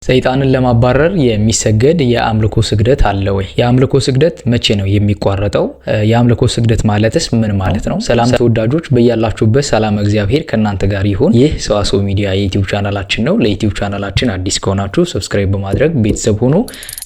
ሰይጣንን ለማባረር የሚሰገድ የአምልኮ ስግደት አለ ወይ? የአምልኮ ስግደት መቼ ነው የሚቋረጠው? የአምልኮ ስግደት ማለትስ ምን ማለት ነው? ሰላም ተወዳጆች በያላችሁበት ሰላም እግዚአብሔር ከእናንተ ጋር ይሁን። ይህ ሰዋስው ሚዲያ የዩቲዩብ ቻናላችን ነው። ለዩቲዩብ ቻናላችን አዲስ ከሆናችሁ ሰብስክራይብ በማድረግ ቤተሰብ ሁኑ።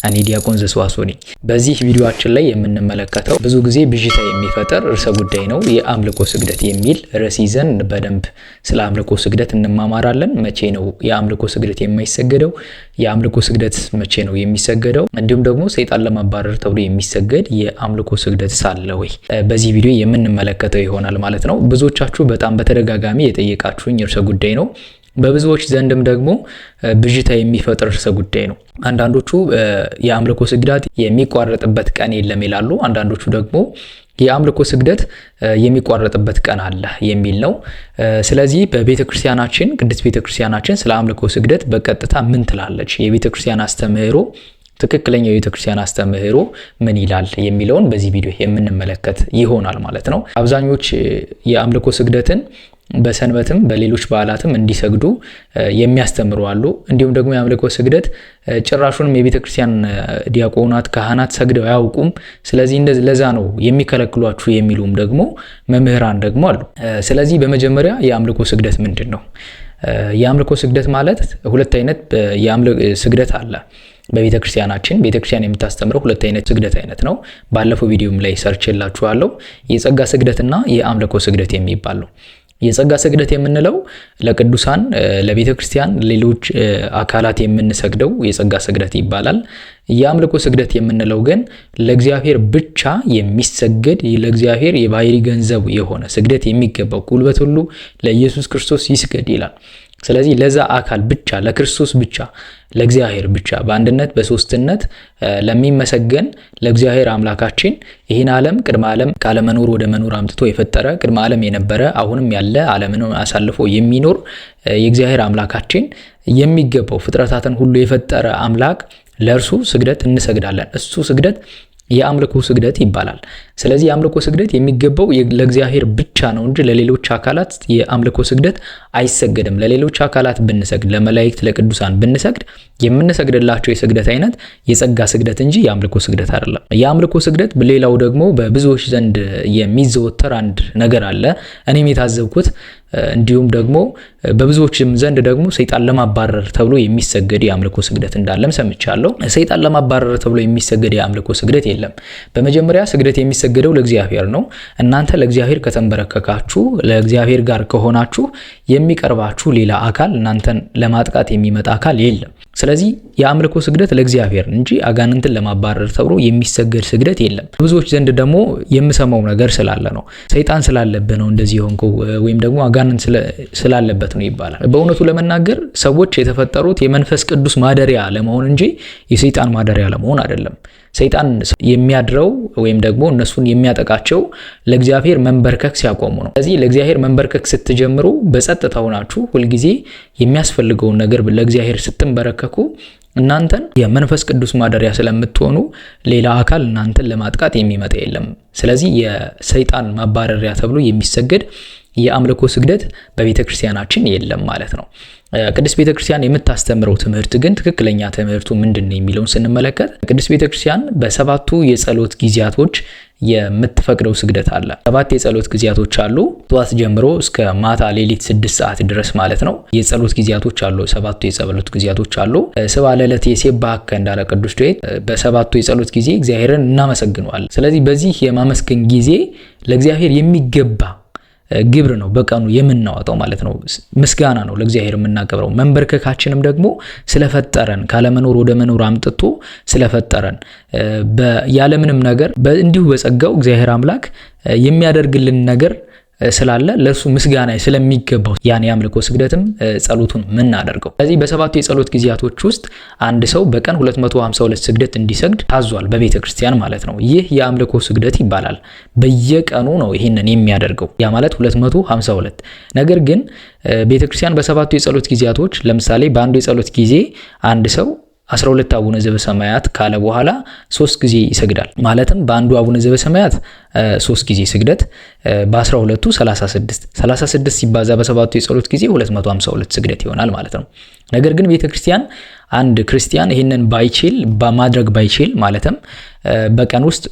እኔ ዲያቆን ዘሰዋስው ነኝ። በዚህ ቪዲዮአችን ላይ የምንመለከተው ብዙ ጊዜ ብዥታ የሚፈጠር ርዕሰ ጉዳይ ነው። የአምልኮ ስግደት የሚል ርዕስ ይዘን በደንብ ስለ አምልኮ ስግደት እንማማራለን። መቼ ነው የአምልኮ ስግደት የማይሰገደው? የአምልኮ ስግደት መቼ ነው የሚሰገደው? እንዲሁም ደግሞ ሰይጣን ለማባረር ተብሎ የሚሰገድ የአምልኮ ስግደት ሳለ ወይ በዚህ ቪዲዮ የምንመለከተው ይሆናል ማለት ነው። ብዙዎቻችሁ በጣም በተደጋጋሚ የጠየቃችሁኝ ርዕሰ ጉዳይ ነው። በብዙዎች ዘንድም ደግሞ ብዥታ የሚፈጥር ርዕሰ ጉዳይ ነው። አንዳንዶቹ የአምልኮ ስግደት የሚቋረጥበት ቀን የለም ይላሉ። አንዳንዶቹ ደግሞ የአምልኮ ስግደት የሚቋረጥበት ቀን አለ የሚል ነው። ስለዚህ በቤተክርስቲያናችን ቅድስት ቤተክርስቲያናችን ስለ አምልኮ ስግደት በቀጥታ ምን ትላለች? የቤተክርስቲያን አስተምህሮ ትክክለኛው የቤተክርስቲያን አስተምህሮ ምን ይላል የሚለውን በዚህ ቪዲዮ የምንመለከት ይሆናል ማለት ነው። አብዛኞች የአምልኮ ስግደትን በሰንበትም በሌሎች በዓላትም እንዲሰግዱ የሚያስተምሩ አሉ። እንዲሁም ደግሞ የአምልኮ ስግደት ጭራሹንም የቤተክርስቲያን ዲያቆናት ካህናት ሰግደው አያውቁም። ስለዚህ ለዛ ነው የሚከለክሏችሁ የሚሉም ደግሞ መምህራን ደግሞ አሉ። ስለዚህ በመጀመሪያ የአምልኮ ስግደት ምንድን ነው? የአምልኮ ስግደት ማለት ሁለት አይነት የአምልኮ ስግደት አለ። በቤተክርስቲያናችን ቤተክርስቲያን የምታስተምረው ሁለት አይነት ስግደት አይነት ነው። ባለፈው ቪዲዮም ላይ ሰርችላችኋለሁ። የጸጋ ስግደትና የአምልኮ ስግደት የሚባል ነው። የጸጋ ስግደት የምንለው ለቅዱሳን ለቤተክርስቲያን ሌሎች አካላት የምንሰግደው የጸጋ ስግደት ይባላል። የአምልኮ ስግደት የምንለው ግን ለእግዚአብሔር ብቻ የሚሰገድ ለእግዚአብሔር የባህሪ ገንዘቡ የሆነ ስግደት የሚገባው ጉልበት ሁሉ ለኢየሱስ ክርስቶስ ይስገድ ይላል። ስለዚህ ለዛ አካል ብቻ ለክርስቶስ ብቻ ለእግዚአብሔር ብቻ በአንድነት በሶስትነት ለሚመሰገን ለእግዚአብሔር አምላካችን ይህን ዓለም ቅድመ ዓለም ካለመኖር ወደ መኖር አምጥቶ የፈጠረ ቅድመ ዓለም የነበረ አሁንም ያለ ዓለምን አሳልፎ የሚኖር የእግዚአብሔር አምላካችን የሚገባው ፍጥረታትን ሁሉ የፈጠረ አምላክ ለእርሱ ስግደት እንሰግዳለን። እሱ ስግደት የአምልኮ ስግደት ይባላል። ስለዚህ የአምልኮ ስግደት የሚገባው ለእግዚአብሔር ብቻ ነው እንጂ ለሌሎች አካላት የአምልኮ ስግደት አይሰገድም። ለሌሎች አካላት ብንሰግድ፣ ለመላእክት ለቅዱሳን ብንሰግድ የምንሰግድላቸው የስግደት አይነት የጸጋ ስግደት እንጂ የአምልኮ ስግደት አይደለም። የአምልኮ ስግደት ሌላው ደግሞ በብዙዎች ዘንድ የሚዘወተር አንድ ነገር አለ። እኔም የታዘብኩት እንዲሁም ደግሞ በብዙዎችም ዘንድ ደግሞ ሰይጣን ለማባረር ተብሎ የሚሰገድ የአምልኮ ስግደት እንዳለም ሰምቻለሁ። ሰይጣን ለማባረር ተብሎ የሚሰገድ የአምልኮ ስግደት የለም። በመጀመሪያ ስግደት የሚሰገደው ለእግዚአብሔር ነው። እናንተ ለእግዚአብሔር ከተንበረከካችሁ ለእግዚአብሔር ጋር ከሆናችሁ የሚቀርባችሁ ሌላ አካል እናንተን ለማጥቃት የሚመጣ አካል የለም። ስለዚህ የአምልኮ ስግደት ለእግዚአብሔር እንጂ አጋንንትን ለማባረር ተብሎ የሚሰገድ ስግደት የለም። ብዙዎች ዘንድ ደግሞ የምሰማው ነገር ስላለ ነው። ሰይጣን ስላለበት ነው እንደዚህ ሆንከው ወይም ደግሞ አጋንንት ስላለበት ነው ይባላል። በእውነቱ ለመናገር ሰዎች የተፈጠሩት የመንፈስ ቅዱስ ማደሪያ ለመሆን እንጂ የሰይጣን ማደሪያ ለመሆን አይደለም። ሰይጣን የሚያድረው ወይም ደግሞ እነሱን የሚያጠቃቸው ለእግዚአብሔር መንበርከክ ሲያቆሙ ነው። ስለዚህ ለእግዚአብሔር መንበርከክ ስትጀምሩ በጸጥታ ሆናችሁ ሁልጊዜ የሚያስፈልገውን ነገር ለእግዚአብሔር ስትንበረከኩ እናንተን የመንፈስ ቅዱስ ማደሪያ ስለምትሆኑ ሌላ አካል እናንተን ለማጥቃት የሚመጣ የለም። ስለዚህ የሰይጣን ማባረሪያ ተብሎ የሚሰገድ የአምልኮ ስግደት በቤተክርስቲያናችን የለም ማለት ነው። ቅድስት ቤተክርስቲያን የምታስተምረው ትምህርት ግን ትክክለኛ ትምህርቱ ምንድነው የሚለውን ስንመለከት ቅድስት ቤተክርስቲያን በሰባቱ የጸሎት ጊዜያቶች የምትፈቅደው ስግደት አለ። 7 የጸሎት ጊዜያቶች አሉ። ጠዋት ጀምሮ እስከ ማታ ሌሊት 6 ሰዓት ድረስ ማለት ነው የጸሎት ጊዜያቶች አሉ። 7ቱ የጸሎት ጊዜያቶች አሉ። ስብሐ ለዕለተ ይሴብሐከ እንዳለ ቅዱስ ዳዊት በ7ቱ የጸሎት ጊዜ እግዚአብሔርን እናመሰግነዋለን። ስለዚህ በዚህ የማመስገን ጊዜ ለእግዚአብሔር የሚገባ ግብር ነው በቀኑ የምናወጣው ማለት ነው። ምስጋና ነው ለእግዚአብሔር የምናቀርበው። መንበርከካችንም ደግሞ ስለፈጠረን ካለመኖር ወደ መኖር አምጥቶ ስለፈጠረን ያለምንም ነገር እንዲሁ በጸጋው እግዚአብሔር አምላክ የሚያደርግልን ነገር ስላለ ለሱ ምስጋና ስለሚገባው ያን የአምልኮ ስግደትም ጸሎቱን ምናደርገው። ስለዚህ በሰባቱ የጸሎት ጊዜያቶች ውስጥ አንድ ሰው በቀን 252 ስግደት እንዲሰግድ ታዟል በቤተ ክርስቲያን ማለት ነው። ይህ የአምልኮ ስግደት ይባላል። በየቀኑ ነው ይሄንን የሚያደርገው። ያ ማለት 252። ነገር ግን ቤተ ክርስቲያን በሰባቱ የጸሎት ጊዜያቶች ለምሳሌ በአንዱ የጸሎት ጊዜ አንድ ሰው 12 አቡነ ዘበሰማያት ካለ በኋላ 3 ጊዜ ይሰግዳል። ማለትም በአንዱ አቡነ ዘበሰማያት 3 ጊዜ ስግደት፣ በ12ቱ 36 ሲባዛ በሰባቱ የጸሎት ጊዜ 252 ስግደት ይሆናል ማለት ነው። ነገር ግን ቤተክርስቲያን አንድ ክርስቲያን ይህንን ማድረግ ባይችል ማለትም በቀን ውስጥ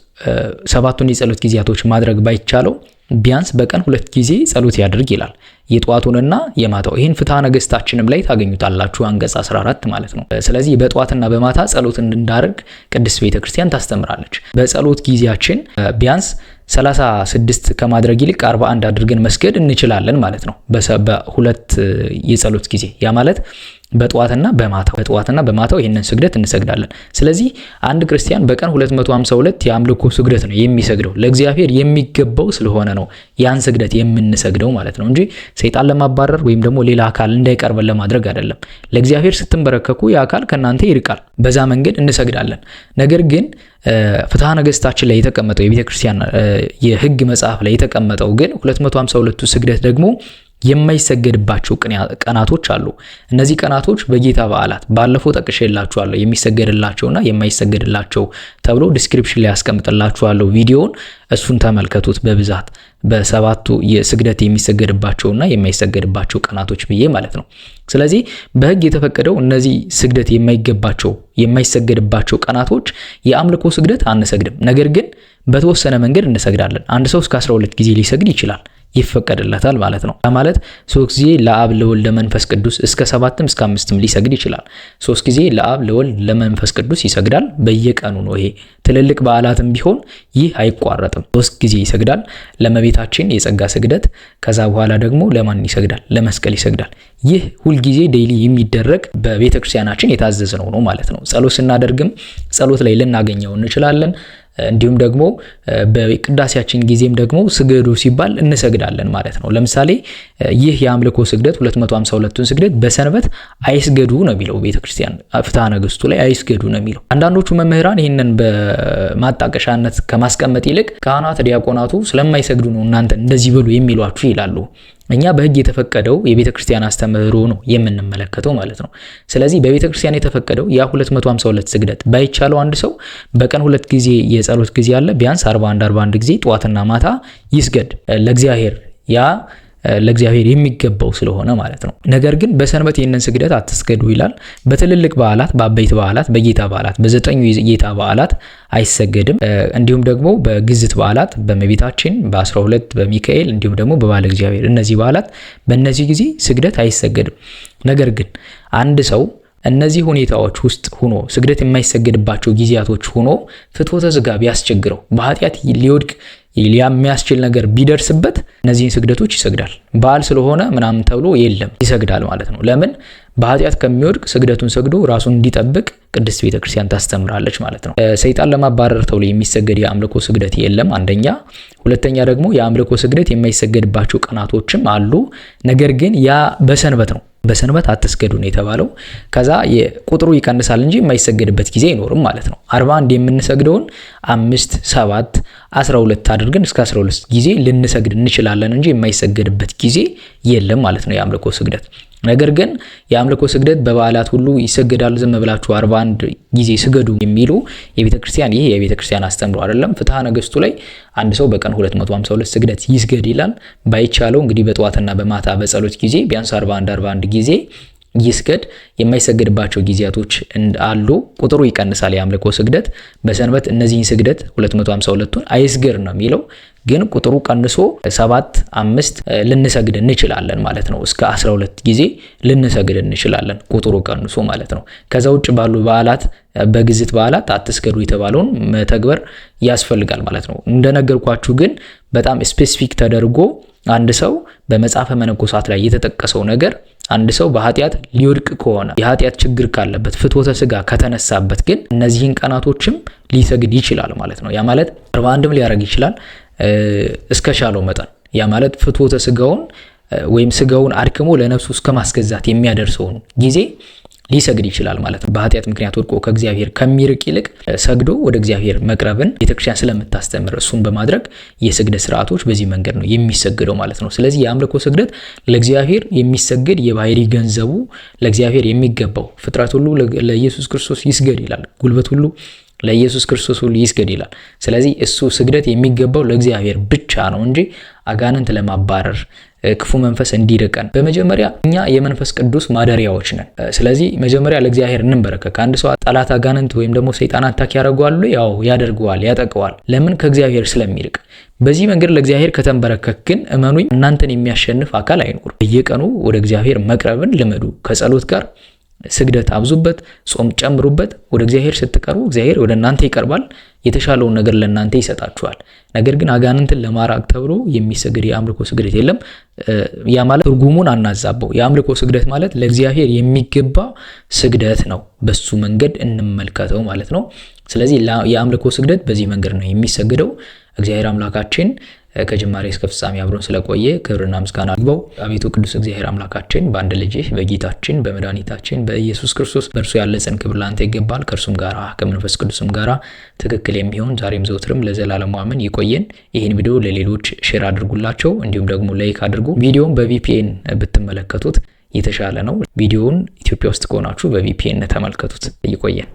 7ቱን የጸሎት ጊዜያቶች ማድረግ ባይቻለው ቢያንስ በቀን 2 ጊዜ ጸሎት ያድርግ ይላል። የጧቱንና የማታው። ይህን ፍትሐ ነገሥታችንም ላይ ታገኙታላችሁ አንቀጽ 14 ማለት ነው። ስለዚህ በጧትና በማታ ጸሎት እንድናደርግ ቅድስት ቤተክርስቲያን ታስተምራለች። በጸሎት ጊዜያችን ቢያንስ 36 ከማድረግ ይልቅ 41 አድርገን መስገድ እንችላለን ማለት ነው። በሁለት የጸሎት ጊዜ ያ ማለት በጧትና በማታው ይሄንን ስግደት እንሰግዳለን። ስለዚህ አንድ ክርስቲያን በቀን 252 የአምልኮ ስግደት ነው የሚሰግደው። ለእግዚአብሔር የሚገባው ስለሆነ ነው ያን ስግደት የምንሰግደው ማለት ነው እንጂ ሰይጣን ለማባረር ወይም ደግሞ ሌላ አካል እንዳይቀርበን ለማድረግ አይደለም። ለእግዚአብሔር ስትንበረከኩ ያ አካል ከናንተ ይርቃል። በዛ መንገድ እንሰግዳለን። ነገር ግን ፍትሐ ነገሥታችን ላይ የተቀመጠው የቤተክርስቲያን የሕግ መጽሐፍ ላይ የተቀመጠው ግን 252ቱ ስግደት ደግሞ የማይሰገድባቸው ቀናቶች አሉ። እነዚህ ቀናቶች በጌታ በዓላት ባለፈው ጠቅሼላችኋለሁ የሚሰገድላቸውና የማይሰገድላቸው ተብሎ ዲስክሪፕሽን ላይ ያስቀምጥላችኋለሁ ቪዲዮውን፣ እሱን ተመልከቱት በብዛት በሰባቱ የስግደት የሚሰገድባቸውና የማይሰገድባቸው ቀናቶች ብዬ ማለት ነው። ስለዚህ በሕግ የተፈቀደው እነዚህ ስግደት የማይሰገድባቸው ቀናቶች የአምልኮ ስግደት አንሰግድም። ነገር ግን በተወሰነ መንገድ እንሰግዳለን። አንድ ሰው እስከ 12 ጊዜ ሊሰግድ ይችላል፣ ይፈቀድለታል ማለት ነው። ማለት 3 ጊዜ ለአብ ለወልድ ለመንፈስ ቅዱስ እስከ 7ም እስከ 5ም ሊሰግድ ይችላል። 3 ጊዜ ለአብ ለወልድ ለመንፈስ ቅዱስ ይሰግዳል። በየቀኑ ነው። ይሄ ትልልቅ በዓላትም ቢሆን ይህ አይቋረጥም። 3 ጊዜ ይሰግዳል። ለመቤታችን የጸጋ ስግደት፣ ከዛ በኋላ ደግሞ ለማን ይሰግዳል? ለመስቀል ይሰግዳል። ይህ ሁልጊዜ ዴይሊ የሚደረግ በቤተክርስቲያናችን የታዘዝነው ነው ማለት ነው። ጸሎት ስናደርግም ጸሎት ላይ ልናገኘው እንችላለን። እንዲሁም ደግሞ በቅዳሴያችን ጊዜም ደግሞ ስገዱ ሲባል እንሰግዳለን ማለት ነው። ለምሳሌ ይህ የአምልኮ ስግደት 252ቱን ስግደት በሰንበት አይስገዱ ነው የሚለው ቤተክርስቲያን ፍትሐ ነገሥቱ ላይ አይስገዱ ነው የሚለው። አንዳንዶቹ መምህራን ይህንን በማጣቀሻነት ከማስቀመጥ ይልቅ ካህናት ዲያቆናቱ ስለማይሰግዱ ነው እናንተ እንደዚህ በሉ የሚሏችሁ ይላሉ። እኛ በሕግ የተፈቀደው የቤተክርስቲያን አስተምህሮ ነው የምንመለከተው ማለት ነው። ስለዚህ በቤተክርስቲያን የተፈቀደው ያ 252 ስግደት ባይቻለው አንድ ሰው በቀን 2 ጊዜ የጸሎት ጊዜ አለ። ቢያንስ 41 ጊዜ ጠዋትና ማታ ይስገድ ለእግዚአብሔር። ያ ለእግዚአብሔር የሚገባው ስለሆነ ማለት ነው። ነገር ግን በሰንበት ይህንን ስግደት አትስገዱ ይላል። በትልልቅ በዓላት፣ በአበይት በዓላት፣ በጌታ በዓላት፣ በ9ኙ የጌታ በዓላት አይሰገድም። እንዲሁም ደግሞ በግዝት በዓላት በእመቤታችን፣ በ12 በሚካኤል እንዲሁም ደግሞ በባለ እግዚአብሔር፣ እነዚህ በዓላት በእነዚህ ጊዜ ስግደት አይሰገድም። ነገር ግን አንድ ሰው እነዚህ ሁኔታዎች ውስጥ ሆኖ ስግደት የማይሰገድባቸው ጊዜያቶች ሆኖ ፍትወተ ሥጋ ቢያስቸግረው በኃጢአት ሊወድቅ የሚያስችል ነገር ቢደርስበት እነዚህን ስግደቶች ይሰግዳል። በዓል ስለሆነ ምናምን ተብሎ የለም ይሰግዳል ማለት ነው። ለምን? በኃጢአት ከሚወድቅ ስግደቱን ሰግዶ ራሱን እንዲጠብቅ ቅድስት ቤተክርስቲያን ታስተምራለች ማለት ነው። ሰይጣን ለማባረር ተብሎ የሚሰገድ የአምልኮ ስግደት የለም አንደኛ። ሁለተኛ ደግሞ የአምልኮ ስግደት የማይሰገድባቸው ቀናቶችም አሉ። ነገር ግን ያ በሰንበት ነው። በሰንበት አትስገዱ ነው የተባለው። ከዛ ቁጥሩ ይቀንሳል እንጂ የማይሰገድበት ጊዜ አይኖርም ማለት ነው። 41 የምንሰግደውን 5፣ 7፣ 12 አድርገን እስከ 12 ጊዜ ልንሰግድ እንችላለን እንጂ የማይሰገድበት ጊዜ የለም ማለት ነው የአምልኮ ስግደት። ነገር ግን የአምልኮ ስግደት በበዓላት ሁሉ ይሰገዳል። ዝም ብላችሁ 41 ጊዜ ስገዱ የሚሉ የቤተክርስቲያን ይሄ የቤተክርስቲያን አስተምሮ አይደለም። ፍትሐ ነገሥቱ ላይ አንድ ሰው በቀን 252 ስግደት ይስገድ ይላል። ባይቻለው እንግዲህ በጠዋትና በማታ በጸሎት ጊዜ ቢያንስ 41 ጊዜ ይስገድ። የማይሰገድባቸው ጊዜያቶች አሉ። ቁጥሩ ይቀንሳል የአምልኮ ስግደት። በሰንበት እነዚህን ስግደት 252ቱን አይስገድ ነው የሚለው። ግን ቁጥሩ ቀንሶ 7፣ 5 ልንሰግድ እንችላለን ማለት ነው። እስከ 12 ጊዜ ልንሰግድ እንችላለን ቁጥሩ ቀንሶ ማለት ነው። ከዛ ውጭ ባሉ በዓላት፣ በግዝት በዓላት አትስገዱ የተባለውን መተግበር ያስፈልጋል ማለት ነው። እንደነገርኳችሁ ግን በጣም ስፔሲፊክ ተደርጎ አንድ ሰው በመጽሐፈ መነኮሳት ላይ የተጠቀሰው ነገር አንድ ሰው በኃጢአት ሊወድቅ ከሆነ የኃጢአት ችግር ካለበት ፍትወተ ሥጋ ከተነሳበት ግን እነዚህን ቀናቶችም ሊሰግድ ይችላል ማለት ነው። ያ ማለት 41ም ሊያደርግ ይችላል እስከ ቻለው መጠን። ያ ማለት ፍትወተ ሥጋውን ወይም ሥጋውን አድክሞ ለነፍሱ እስከ ማስገዛት የሚያደርሰውን ጊዜ ሊሰግድ ይችላል ማለት ነው። በኃጢአት ምክንያት ወድቆ ከእግዚአብሔር ከሚርቅ ይልቅ ሰግዶ ወደ እግዚአብሔር መቅረብን ቤተክርስቲያን ስለምታስተምር እሱን በማድረግ የስግደት ስርዓቶች በዚህ መንገድ ነው የሚሰግደው ማለት ነው። ስለዚህ የአምልኮ ስግደት ለእግዚአብሔር የሚሰግድ የባህሪ ገንዘቡ ለእግዚአብሔር የሚገባው ፍጥረት ሁሉ ለኢየሱስ ክርስቶስ ይስገድ ይላል። ጉልበት ሁሉ ለኢየሱስ ክርስቶስ ሁሉ ይስገድ ይላል። ስለዚህ እሱ ስግደት የሚገባው ለእግዚአብሔር ብቻ ነው እንጂ አጋንንት ለማባረር ክፉ መንፈስ እንዲርቀን። በመጀመሪያ እኛ የመንፈስ ቅዱስ ማደሪያዎች ነን። ስለዚህ መጀመሪያ ለእግዚአብሔር እንበረከክ። አንድ ሰው ጠላት አጋንንት ወይም ደግሞ ሰይጣን አታክ ያደርገዋል፣ ያው ያደርገዋል፣ ያጠቀዋል። ለምን? ከእግዚአብሔር ስለሚርቅ። በዚህ መንገድ ለእግዚአብሔር ከተንበረከክ ግን እመኑኝ እናንተን የሚያሸንፍ አካል አይኖርም። በየቀኑ ወደ እግዚአብሔር መቅረብን ልመዱ። ከጸሎት ጋር ስግደት አብዙበት፣ ጾም ጨምሩበት። ወደ እግዚአብሔር ስትቀርቡ እግዚአብሔር ወደ እናንተ ይቀርባል፣ የተሻለውን ነገር ለእናንተ ይሰጣችኋል። ነገር ግን አጋንንትን ለማራቅ ተብሎ የሚሰግድ የአምልኮ ስግደት የለም። ያ ማለት ትርጉሙን አናዛበው። የአምልኮ ስግደት ማለት ለእግዚአብሔር የሚገባ ስግደት ነው። በሱ መንገድ እንመልከተው ማለት ነው። ስለዚህ የአምልኮ ስግደት በዚህ መንገድ ነው የሚሰግደው። እግዚአብሔር አምላካችን ከጅማሬ እስከ ፍጻሜ አብሮን ስለቆየ ክብርና ምስጋና ይግባው። አቤቱ ቅዱስ እግዚአብሔር አምላካችን በአንድ ልጅህ በጌታችን በመድኃኒታችን በኢየሱስ ክርስቶስ በእርሱ ያለ ጽን ክብር ላንተ ይገባል። ከእርሱም ጋራ ከመንፈስ ቅዱስም ጋራ ትክክል የሚሆን ዛሬም ዘውትርም ለዘላለም አሜን። ይቆየን። ይህን ቪዲዮ ለሌሎች ሼር አድርጉላቸው፣ እንዲሁም ደግሞ ላይክ አድርጉ። ቪዲዮውን በቪፒኤን ብትመለከቱት የተሻለ ነው። ቪዲዮውን ኢትዮጵያ ውስጥ ከሆናችሁ በቪፒኤን ተመልከቱት። ይቆየን።